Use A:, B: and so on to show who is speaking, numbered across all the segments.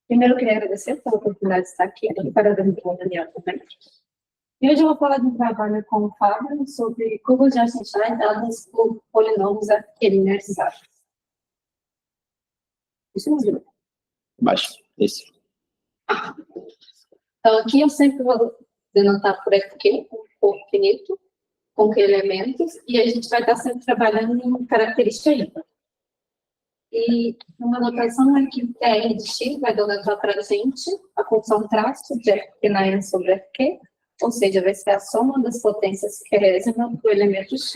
A: Primeiro, eu queria agradecer pela oportunidade de estar aqui, parabenizar o Daniel também. E hoje eu vou falar de um trabalho com o Fábio sobre curvas de Eisenstein dadas por polinômios linearizados. Isso mesmo.
B: Baixo, esse.
A: Então, aqui eu sempre vou denotar por FQ, um corpo finito, com que elementos, e a gente vai estar sempre trabalhando em característica ímpar. E uma notação é que R de X vai denotar para a gente a função traço de FQ na N sobre FQ, ou seja, vai ser a soma das potências querésima do elemento X.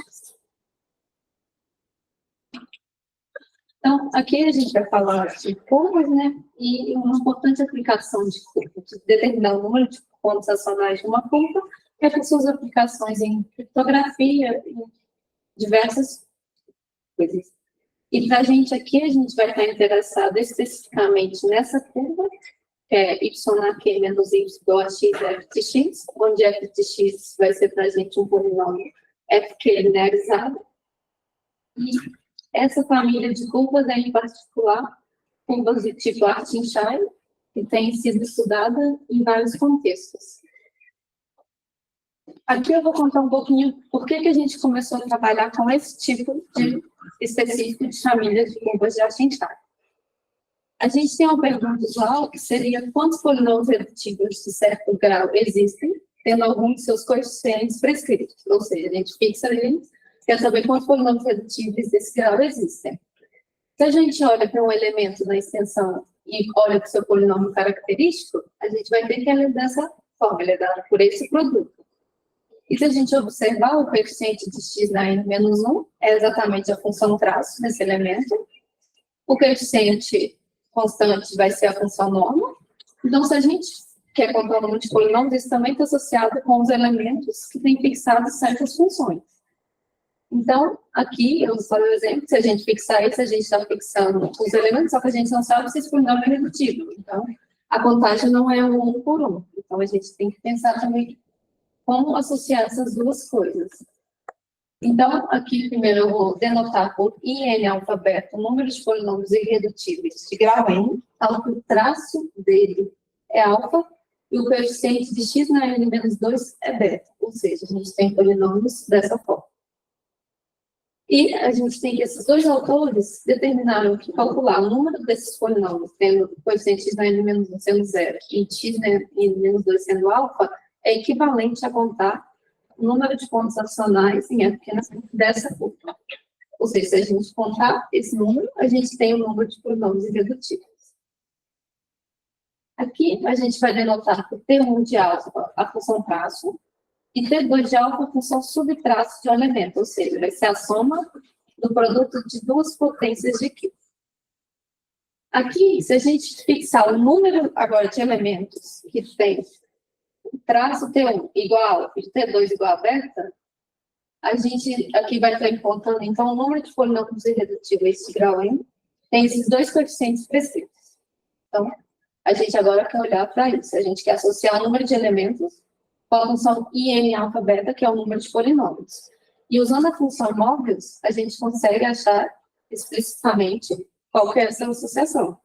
A: Então, aqui a gente vai falar de curvas, né? E uma importante aplicação de curva, de determinar o número de pontos racionais de uma curva, é por suas aplicações em criptografia, em diversas coisas. E para a gente aqui, a gente vai estar interessado especificamente nessa curva, que é YAQ menos Y igual a X f de X, onde f de X vai ser para a gente um polinômio FQ linearizado. E essa família de curvas é, em particular, curvas de tipo Artin-Shine, que tem sido estudada em vários contextos. Aqui eu vou contar um pouquinho por que a gente começou a trabalhar com esse tipo de específico de famílias de curvas de Artin-Shine. A gente tem uma pergunta usual, que seria quantos polinômios redutíveis de certo grau existem, tendo algum de seus coeficientes prescritos. Ou seja, a gente fixa eles, quer saber quantos polinômios redutíveis desse grau existem. Se a gente olha para um elemento na extensão e olha para o seu polinômio característico, a gente vai ver que ele é dessa forma, ele é dado por esse produto. E se a gente observar o coeficiente de x na n-1, é exatamente a função traço desse elemento. O coeficiente constante vai ser a função norma. Então, se a gente quer contar o número de polinômios, isso também está associado com os elementos que têm fixado certas funções. Então, aqui, eu vou fazer o exemplo, se a gente fixar isso, a gente está fixando os elementos, só que a gente não sabe se esse polinômio é redutível. Então, a contagem não é um por um. Então, a gente tem que pensar também como associar essas duas coisas. Então, aqui, primeiro, eu vou denotar por IN alfabeto o número de polinômios irredutíveis de grau N, tal que o traço dele é alfa, e o coeficiente de x na n-2 é beta. Ou seja, a gente tem polinômios dessa forma. E a gente tem que esses dois autores determinaram que calcular o número desses polinômios, tendo o coeficiente x na n-1 sendo zero e x na n-2 sendo alfa, é equivalente a contar o número de pontos racionais em FQ dessa curva. Ou seja, se a gente contar esse número, a gente tem o número de polinômios irredutíveis. Aqui, a gente vai denotar por T1 de alfa a função traço, e T2 de alfa a função subtraço de um elemento, ou seja, vai ser a soma do produto de duas potências de Q. Aqui, se a gente fixar o número agora de elementos que tem o traço T1 igual e T2 igual a beta, a gente aqui vai estar contando, então, o número de polinômios irredutíveis de grau N tem esses dois coeficientes prescritos. Então, a gente agora quer olhar para isso. A gente quer associar o número de elementos com a função IN alfa beta, que é o número de polinômios. E usando a função móveis, a gente consegue achar explicitamente qual que é essa associação.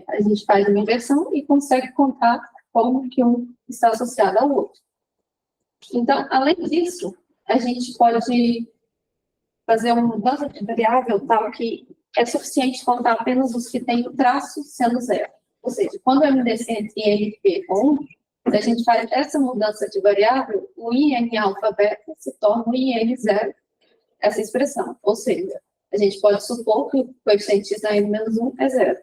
A: A gente faz uma inversão e consegue contar como que um está associado ao outro. Então, além disso, a gente pode fazer uma mudança de variável tal que é suficiente contar apenas os que têm o traço sendo zero. Ou seja, quando o MDC entre N e P com 1, se a gente faz essa mudança de variável, o IN alfa beta se torna o IN zero, essa expressão. Ou seja, a gente pode supor que o coeficiente x na n-1 é zero.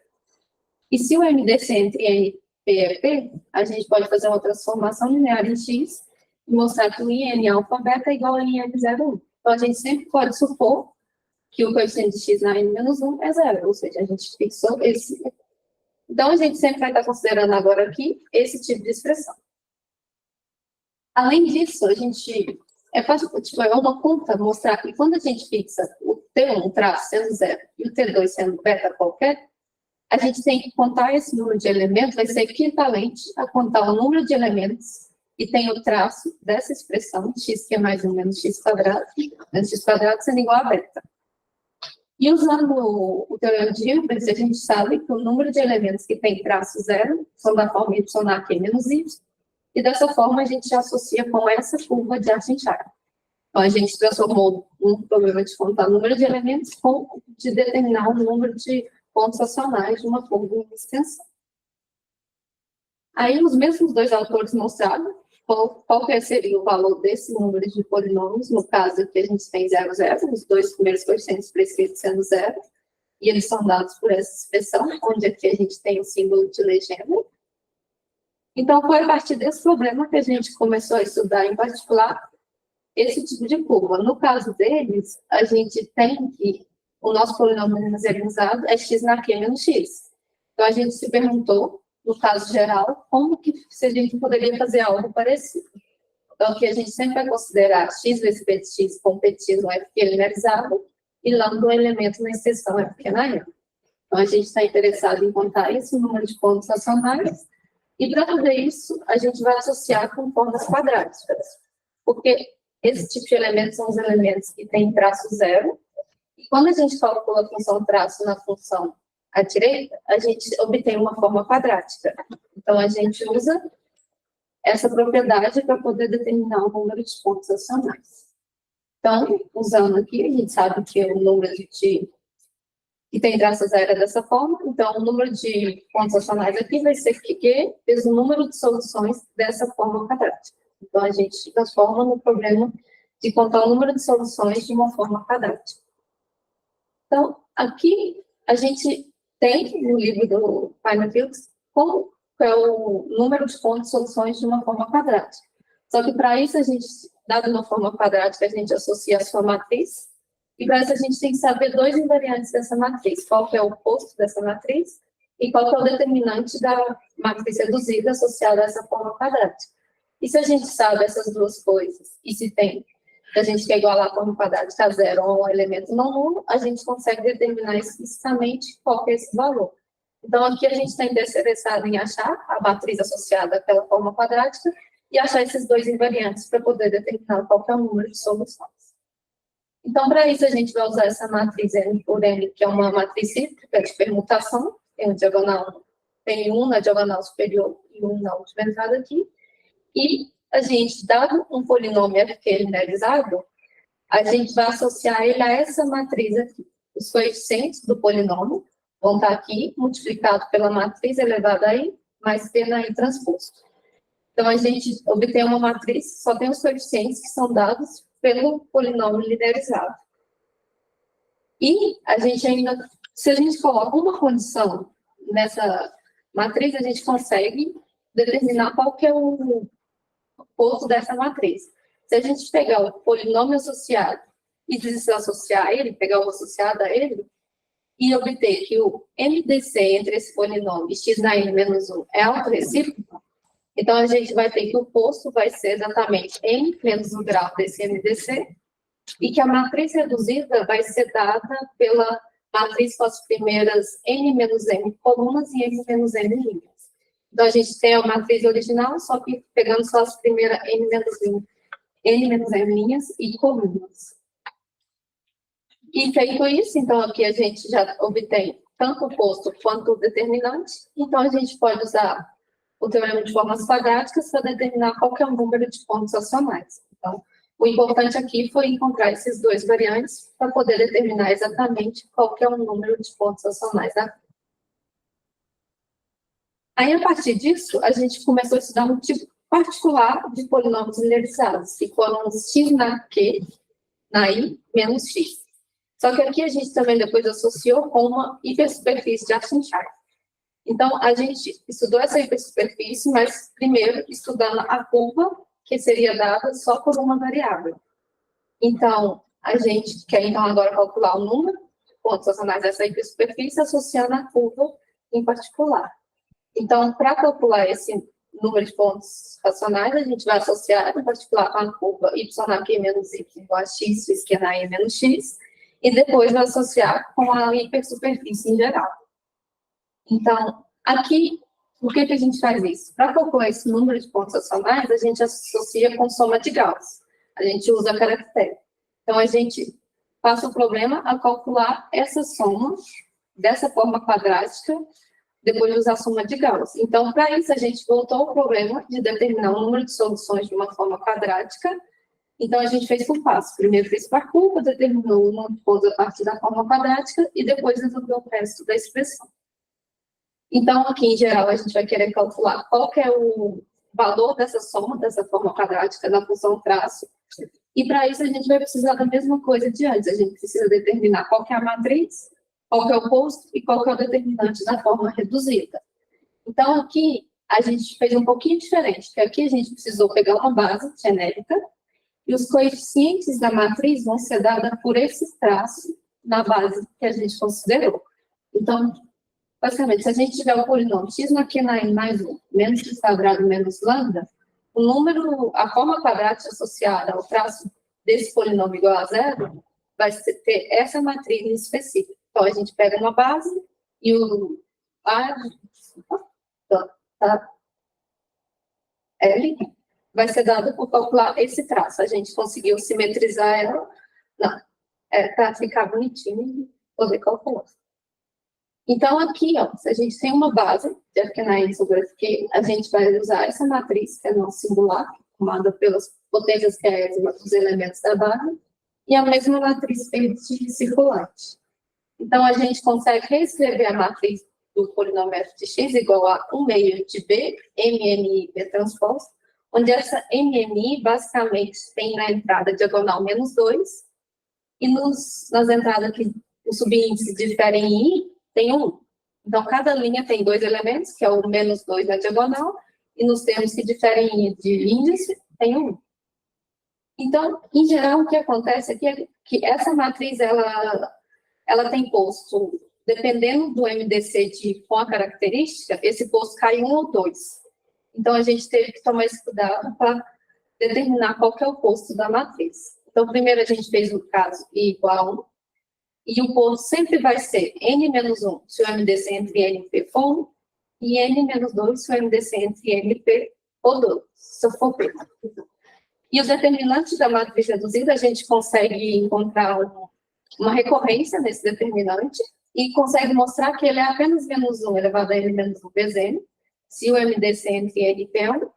A: E se o MDC entre N e P é P, a gente pode fazer uma transformação linear em x e mostrar que o IN alfa beta é igual a IN 0,1. Então, a gente sempre pode supor que o coeficiente de x na n-1 é zero, ou seja, a gente fixou esse. Então, a gente sempre vai estar considerando agora aqui esse tipo de expressão. Além disso, a gente é uma conta mostrar que quando a gente fixa o T1 traço sendo zero e o T2 sendo beta qualquer, a gente tem que contar esse número de elementos, vai ser equivalente a contar o número de elementos que tem o traço dessa expressão, x que é mais ou menos x quadrado sendo igual a beta. E usando o teorema de Hilbert, a gente sabe que o número de elementos que tem traço zero são da forma y na q menos y, e dessa forma a gente associa com essa curva de Artin-Charles. Então, a gente transformou um problema de contar o número de elementos com de determinar o número de pontos racionais de uma curva em extensão. Aí, os mesmos dois autores mostraram qual seria o valor desse número de polinômios, no caso que a gente tem 0, 0, os dois primeiros coeficientes prescritos sendo 0, e eles são dados por essa expressão, onde aqui a gente tem o símbolo de legenda. Então, foi a partir desse problema que a gente começou a estudar, em particular, esse tipo de curva. No caso deles, a gente tem que o nosso polinômio linearizado é x na q menos x. Então, a gente se perguntou, no caso geral, como que se a gente poderia fazer algo parecido. Então, aqui a gente sempre vai considerar x vezes px com px no fq linearizado e lambda um elemento na extensão fq na m. Então, a gente está interessado em contar esse número de pontos racionais e, para fazer isso, a gente vai associar com formas quadráticas. Porque esse tipo de elementos são os elementos que têm traço zero. E quando a gente calcula a função traço na função à direita, a gente obtém uma forma quadrática. Então, a gente usa essa propriedade para poder determinar o número de pontos racionais. Então, usando aqui, a gente sabe que o número que tem traço zero é dessa forma. Então, o número de pontos racionais aqui vai ser Q vezes o número de soluções dessa forma quadrática. Então, a gente transforma no problema de contar o número de soluções de uma forma quadrática. Então, aqui a gente tem no livro do Feynman como é o número de pontos de soluções de uma forma quadrática. Só que para isso, a gente, dado uma forma quadrática, a gente associa a sua matriz. E para isso, a gente tem que saber dois invariantes dessa matriz. Qual que é o oposto dessa matriz e qual que é o determinante da matriz reduzida associada a essa forma quadrática. E se a gente sabe essas duas coisas, e se a gente quer igualar a forma quadrática a zero ou um elemento não nulo, a gente consegue determinar explicitamente qual que é esse valor. Então, aqui a gente está interessado em achar a matriz associada àquela forma quadrática e achar esses dois invariantes para poder determinar qual que é o número de soluções. Então, para isso, a gente vai usar essa matriz N por N, que é uma matriz cíclica de permutação, tem um na diagonal superior e um na última entrada aqui. E a gente, dado um polinômio fq linearizado, a gente vai associar ele a essa matriz aqui. Os coeficientes do polinômio vão estar aqui, multiplicado pela matriz elevada a i, mais p na i transposto. Então, a gente obtém uma matriz que só tem os coeficientes que são dados pelo polinômio linearizado. E a gente ainda, se a gente coloca uma condição nessa matriz, a gente consegue determinar qual que é o oposto dessa matriz. Se a gente pegar o polinômio associado e desassociar ele, pegar o associado a ele, e obter que o MDC entre esse polinômio x na n menos 1 é autorrecíproco, então a gente vai ter que o oposto vai ser exatamente n menos o grau desse MDC, e que a matriz reduzida vai ser dada pela matriz com as primeiras n menos m colunas e n menos m linhas. Então, a gente tem a matriz original, só que pegando só as primeiras n menos m linhas e colunas. E feito isso, então, aqui a gente já obtém tanto o posto quanto o determinante. Então, a gente pode usar o teorema de formas quadráticas para determinar qual que é o número de pontos racionais. Então, o importante aqui foi encontrar esses dois variantes para poder determinar exatamente qual que é o número de pontos racionais da curva. Aí, a partir disso, a gente começou a estudar um tipo particular de polinômios linearizados, que foram os x na q, na i, menos x. Só que aqui a gente também depois associou com uma hipersuperfície de Artin-Charles. Então, a gente estudou essa hipersuperfície, mas primeiro estudando a curva, que seria dada só por uma variável. Então, a gente quer então agora calcular o número de pontos racionais dessa hipersuperfície, associando a curva em particular. Então, para calcular esse número de pontos racionais, a gente vai associar, em particular, com a curva y na q menos y igual a x, x que é na e menos x, e depois vai associar com a hipersuperfície em geral. Então, aqui, por que a gente faz isso? Para calcular esse número de pontos racionais, a gente associa com soma de Gauss. A gente usa caractere. Então, a gente passa o problema a calcular essa soma dessa forma quadrática, depois de usar a soma de Gauss. Então, para isso, a gente voltou ao problema de determinar o número de soluções de uma forma quadrática. Então, a gente fez por passo. Primeiro fez para a curva, determinou o número de pontos a partir da forma quadrática e depois resolveu o resto da expressão. Então, aqui, em geral, a gente vai querer calcular qual que é o valor dessa soma, dessa forma quadrática, da função traço. E, para isso, a gente vai precisar da mesma coisa de antes. A gente precisa determinar qual que é a matriz, qual que é o posto e qual que é o determinante da forma reduzida. Então, aqui, a gente fez um pouquinho diferente, porque aqui a gente precisou pegar uma base genérica e os coeficientes da matriz vão ser dados por esse traço na base que a gente considerou. Então, basicamente, se a gente tiver o polinômio x na q na n mais 1, menos x quadrado menos lambda, o número, a forma quadrática associada ao traço desse polinômio igual a zero, vai ter essa matriz em específico. Então, a gente pega uma base e o A, L vai ser dado por calcular esse traço. A gente conseguiu simetrizar ela. Não, para ficar bonitinho, poder calcular. Então, aqui, ó, se a gente tem uma base de F na N sobre F, a gente vai usar essa matriz, que é não singular, formada pelas potências q dos elementos da base, e a mesma matriz de circulante. Então, a gente consegue reescrever a matriz do polinômio f de x igual a 1 meio de b, mni, b transpose, onde essa mni, basicamente, tem na entrada diagonal menos 2, e nas entradas que o subíndice difere em i, tem 1. Então, cada linha tem 2 elementos, que é o menos 2 na diagonal, e nos termos que diferem de índice, tem 1. Então, em geral, o que acontece aqui é que essa matriz, ela tem posto, dependendo do MDC com a característica, esse posto cai 1 ou 2. Então, a gente teve que tomar esse cuidado para determinar qual que é o posto da matriz. Então, primeiro a gente fez o caso I igual a 1, e o posto sempre vai ser n-1 se o MDC entre n e p for 1, e n-2 se o MDC entre n e p for 2, se for p. E o determinante da matriz reduzida, a gente consegue encontrar uma recorrência nesse determinante e consegue mostrar que ele é apenas menos 1 elevado a n-1 vezes n, se o MDC entre n e p é 1,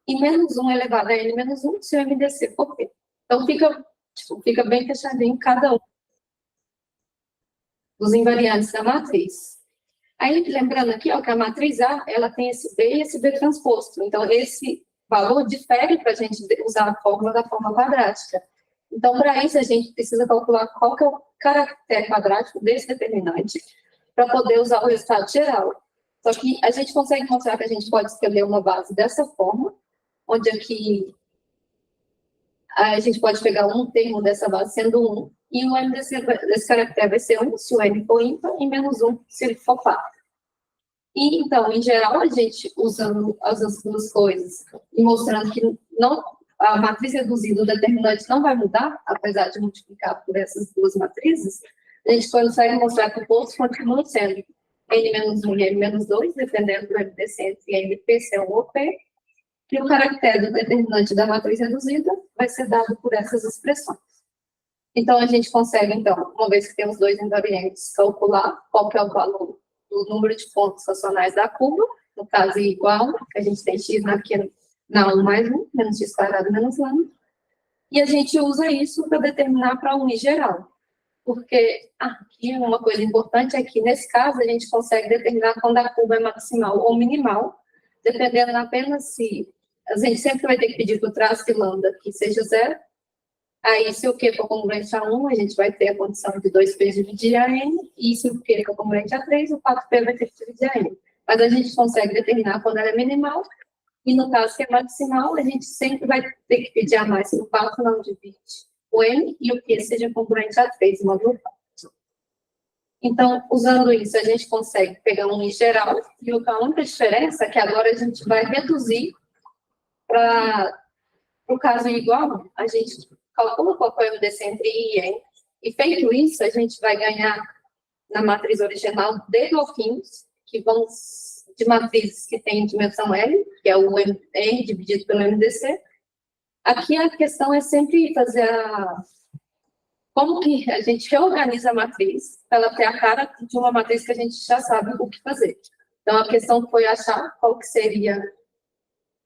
A: e menos 1 elevado a n-1 se o MDC for p. Então, fica bem fechadinho cada um dos invariantes da matriz. Aí, lembrando aqui, ó, que a matriz A, ela tem esse B e esse B transposto. Então, esse valor difere para a gente usar a fórmula da forma quadrática. Então, para isso, a gente precisa calcular qual que é o caractere quadrático desse determinante para poder usar o resultado geral. Só que a gente consegue mostrar que a gente pode escrever uma base dessa forma, onde aqui a gente pode pegar um termo dessa base sendo 1, e o M desse caractere vai ser 1 se o N for ímpar, e menos 1 se ele for par. E, então, em geral, a gente, usando as duas coisas e mostrando que não, a matriz reduzida, o determinante não vai mudar, apesar de multiplicar por essas duas matrizes, a gente consegue mostrar que o posto continua sendo n-1 e n-2, dependendo do MDC entre n e p, se é 1 ou p, e o caractere do determinante da matriz reduzida vai ser dado por essas expressões. Então, a gente consegue, então, uma vez que temos dois invariantes, calcular qual que é o valor do número de pontos racionais da curva, no caso, igual, que a gente tem x aqui na 1 mais 1, menos x quadrado menos lambda, e a gente usa isso para determinar para 1 em geral. Porque aqui uma coisa importante é que, nesse caso, a gente consegue determinar quando a curva é maximal ou minimal, dependendo apenas se a gente sempre vai ter que pedir para o traço de lambda que seja 0. Aí, se o Q for congruente a 1, a gente vai ter a condição de 2P dividir a N, e se o Q for congruente a 3, o 4P vai ter que dividir a N. Mas a gente consegue determinar quando ela é minimal, e no caso que é maximal, a gente sempre vai ter que pedir a mais, se o 4 não divide o N, e o Q seja congruente a 3, módulo 4. Então, usando isso, a gente consegue pegar um em geral, e a única diferença é que agora a gente vai reduzir para o caso igual, a gente calcula qual é o MDC entre I e N, e feito isso, a gente vai ganhar na matriz original D golfinhos, que vão de matrizes que têm dimensão L, que é o N dividido pelo MDC. Aqui a questão é sempre fazer como que a gente reorganiza a matriz para ela ter a cara de uma matriz que a gente já sabe o que fazer. Então, a questão foi achar qual que seria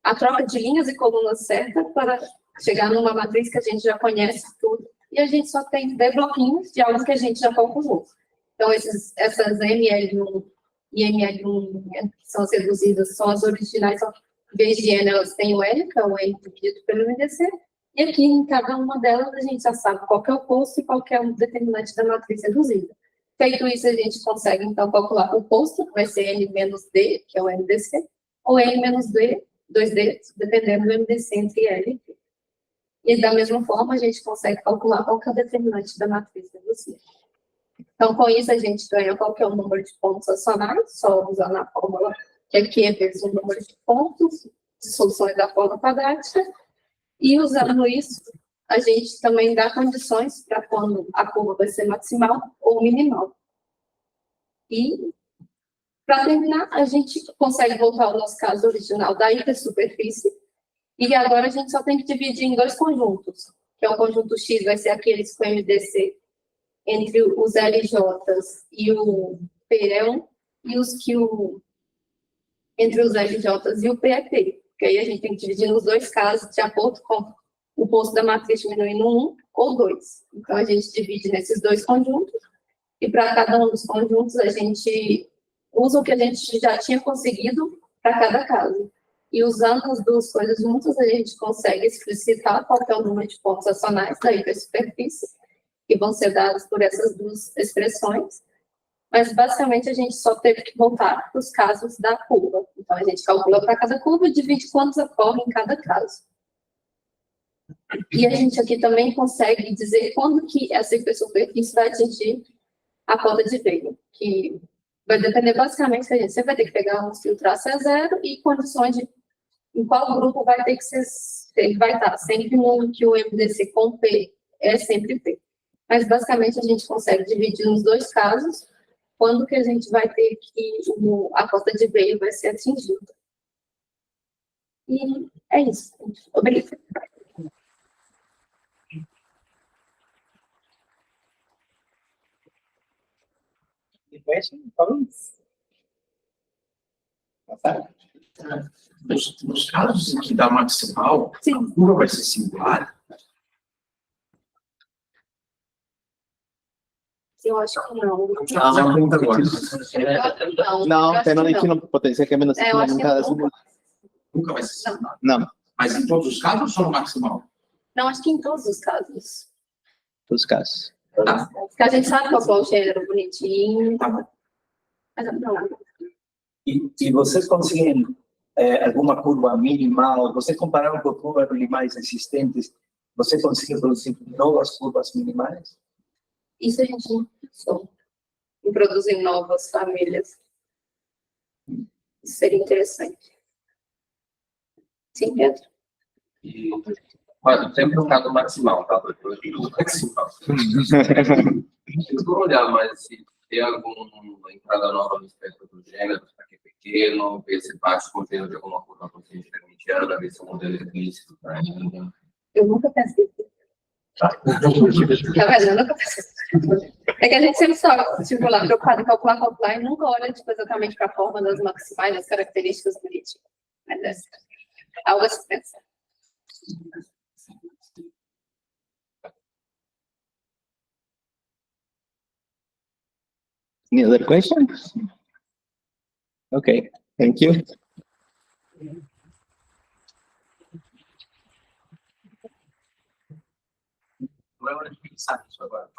A: a troca de linhas e colunas certa para chegar numa matriz que a gente já conhece tudo, e a gente só tem 10 bloquinhos de algo que a gente já calculou. Então, essas ML1 e ML1, que são as reduzidas, são as originais, só que em vez de N, elas têm o L, que é o N dividido pelo MDC, e aqui, em cada uma delas, a gente já sabe qual que é o posto e qual que é o determinante da matriz reduzida. Feito isso, a gente consegue, então, calcular o posto, que vai ser N menos D, que é o MDC, ou N menos D, 2D, dependendo do MDC entre L e D. E, da mesma forma, a gente consegue calcular qual que é o determinante da matriz reduzida. Então, com isso, a gente ganha qual que é o número de pontos acionais, só usando a fórmula que aqui é vezes o número de pontos de soluções da forma quadrática. E, usando isso, a gente também dá condições para quando a curva vai ser maximal ou minimal. E, para terminar, a gente consegue voltar ao nosso caso original da hipersuperfície, e agora a gente só tem que dividir em dois conjuntos, que é o conjunto X, vai ser aqueles com MDC entre os LJs e o P1, e os que entre os LJs e o PEP, que aí a gente tem que dividir nos dois casos, de acordo com o posto da matriz diminuindo 1 ou 2. Então, a gente divide nesses dois conjuntos, e para cada um dos conjuntos, a gente usa o que a gente já tinha conseguido para cada caso. E usando as duas coisas juntas, a gente consegue explicitar qual é o número de pontos acionais da hipersuperfície, que vão ser dados por essas duas expressões. Mas, basicamente, a gente só teve que voltar para os casos da curva. Então, a gente calcula para cada curva e divide quantos ocorrem em cada caso. E a gente aqui também consegue dizer quando que essa hipersuperfície vai atingir a cota de Taylor, que vai depender basicamente se a gente sempre vai ter que pegar um filtro C0 e condições de em qual grupo vai ter que ser, ele vai estar sempre no que o MDC com P é sempre P. Mas basicamente a gente consegue dividir nos dois casos quando que a gente vai ter que a cota de Taylor vai ser atingida. E é isso. Obrigada.
C: Nos casos em que dá maximal,
A: Sim.
C: a curva vai ser singular?
A: Eu acho que não.
B: Não, penalmente não potência que é menos
A: Eu acho que
B: nunca
C: Nunca vai ser singular.
B: não,
C: Mas em todos os casos ou só no maximal?
A: Não, acho que em todos os casos.
B: os casos.
C: Tá.
A: Porque a gente sabe qual é o gênero bonitinho.
C: Tá bom.
A: Mas não.
D: E vocês conseguem alguma curva minimal? Você comparando com curvas minimais existentes, você consegue produzir novas curvas minimais?
A: Isso a gente não pensou em produzir novas famílias. Isso seria interessante. Sim, Pedro?
E: E, olha, sempre no caso maximal, tá? Eu digo maximal. Vocês vão olhar, mas se tem alguma entrada nova no espectro do gênero, está aqui pequeno, ver se bate com o gênero de alguma curva consciente hermitiana, ver se o modelo é explícito para ainda.
A: Eu nunca pensei. Tá vendo? Eu nunca pensei. É que a gente sempre só, tipo, lá preocupado em calcular, e nunca olha, tipo, exatamente para a forma das maximais, das características políticas. Mas é algo a se pensar.
B: Any other questions? Okay, thank you.
C: Não é hora de pensar nisso agora.